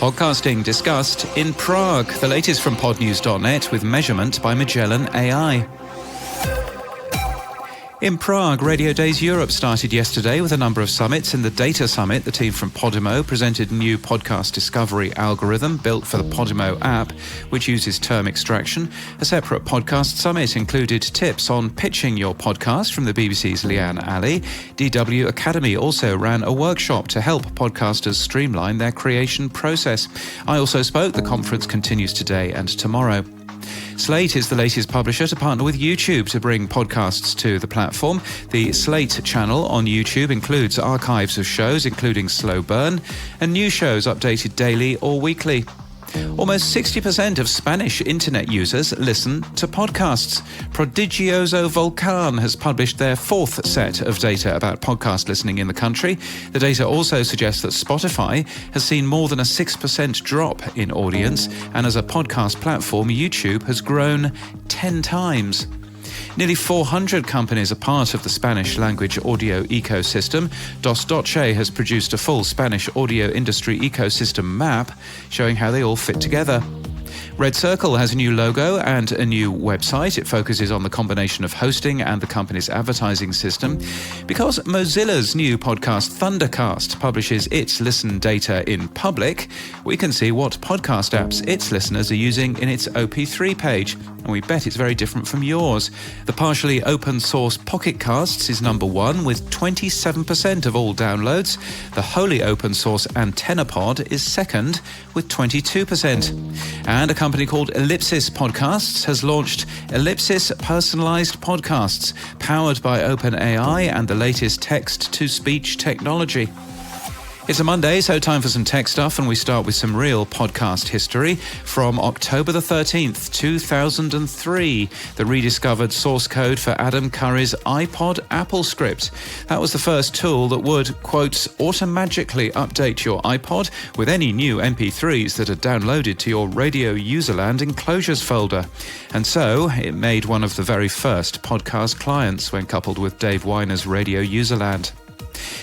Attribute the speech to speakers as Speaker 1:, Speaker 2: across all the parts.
Speaker 1: Podcasting discussed in Prague. The latest from Podnews.net with measurement by Magellan AI. In Prague, Radio Days Europe started yesterday with a number of summits. In the Data Summit, the team from Podimo presented a new podcast discovery algorithm built for the Podimo app, which uses term extraction. A separate podcast summit included tips on pitching your podcast from the BBC's Leanne Alley. DW Academy also ran a workshop to help podcasters streamline their creation process. I also spoke. The conference continues today and tomorrow. Slate is the latest publisher to partner with YouTube to bring podcasts to the platform. The Slate channel on YouTube includes archives of shows, including Slow Burn, and new shows updated daily or weekly. Almost 60% of Spanish internet users listen to podcasts. Prodigioso Volcan has published their fourth set of data about podcast listening in the country. The data also suggests that Spotify has seen more than a 6% drop in audience, and as a podcast platform, YouTube has grown 10 times. Nearly 400 companies are part of the Spanish language audio ecosystem. Dos Doce has produced a full Spanish audio industry ecosystem map showing how they all fit together. Red Circle has a new logo and a new website. It focuses on the combination of hosting and the company's advertising system. Because Mozilla's new podcast Thundercast publishes its listen data in public, we can see what podcast apps its listeners are using in its OP3 page. And we bet it's very different from yours. The partially open source Pocket Casts is number one with 27% of all downloads. The wholly open source AntennaPod is second with 22%. And a company called Ellipsis Podcasts has launched Ellipsis Personalized Podcasts, powered by OpenAI and the latest text-to-speech technology. It's a Monday, so time for some tech stuff, and we start with some real podcast history. From October the 13th, 2003, the rediscovered source code for Adam Curry's iPod Apple script. That was the first tool that would, quote, automagically update your iPod with any new MP3s that are downloaded to your Radio Userland enclosures folder. And so, it made one of the very first podcast clients when coupled with Dave Weiner's Radio Userland.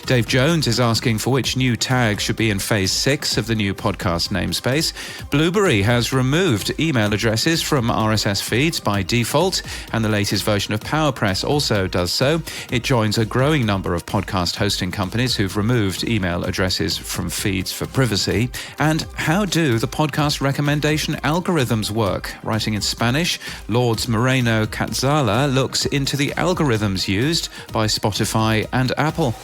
Speaker 1: Dave Jones is asking for which new tag should be in Phase 6 of the new podcast namespace. Blueberry has removed email addresses from RSS feeds by default, and the latest version of PowerPress also does so. It joins a growing number of podcast hosting companies who've removed email addresses from feeds for privacy. And how do the podcast recommendation algorithms work? Writing in Spanish, Lourdes Moreno Catzala looks into the algorithms used by Spotify and Apple.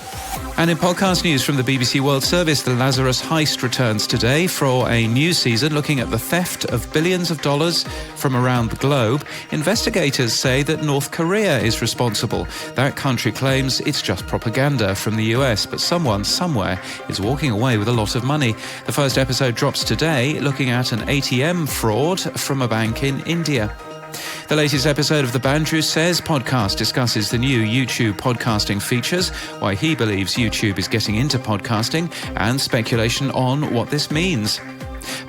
Speaker 1: And in podcast news from the BBC World Service, the Lazarus heist returns today for a new season looking at the theft of billions of dollars from around the globe. Investigators say that North Korea is responsible. That country claims it's just propaganda from the US, but someone somewhere is walking away with a lot of money. The first episode drops today, looking at an ATM fraud from a bank in India. The latest episode of The Bandrew Says podcast discusses the new YouTube podcasting features, why he believes YouTube is getting into podcasting, and speculation on what this means.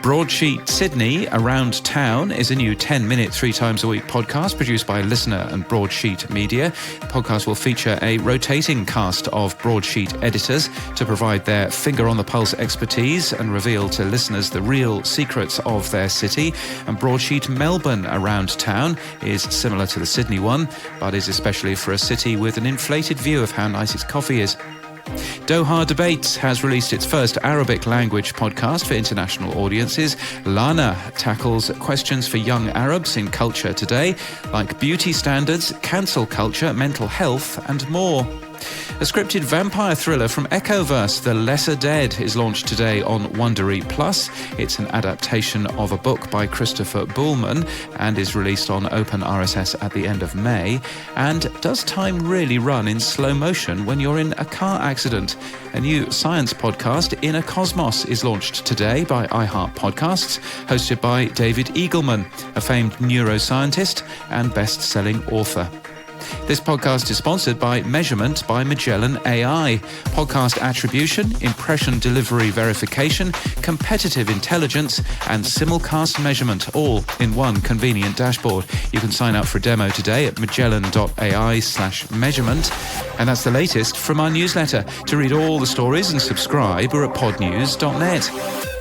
Speaker 1: Broadsheet Sydney Around Town is a new 10-minute, 3 times a week podcast produced by Listener and Broadsheet Media. The podcast will feature a rotating cast of Broadsheet editors to provide their finger-on-the-pulse expertise and reveal to listeners the real secrets of their city. And Broadsheet Melbourne Around Town is similar to the Sydney one, but is especially for a city with an inflated view of how nice its coffee is. Doha Debates has released its first Arabic language podcast for international audiences. Lana tackles questions for young Arabs in culture today, like beauty standards, cancel culture, mental health, and more. A scripted vampire thriller from Echoverse, The Lesser Dead, is launched today on Wondery Plus. It's an adaptation of a book by Christopher Buhlman and is released on Open RSS at the end of May. And does time really run in slow motion when you're in a car accident? A new science podcast, Inner Cosmos, is launched today by iHeart Podcasts, hosted by David Eagleman, a famed neuroscientist and best-selling author. This podcast is sponsored by Measurement by Magellan AI. Podcast attribution, impression delivery verification, competitive intelligence, and simulcast measurement, all in one convenient dashboard. You can sign up for a demo today at magellan.ai/measurement. And that's the latest from our newsletter. To read all the stories and subscribe, we're at podnews.net.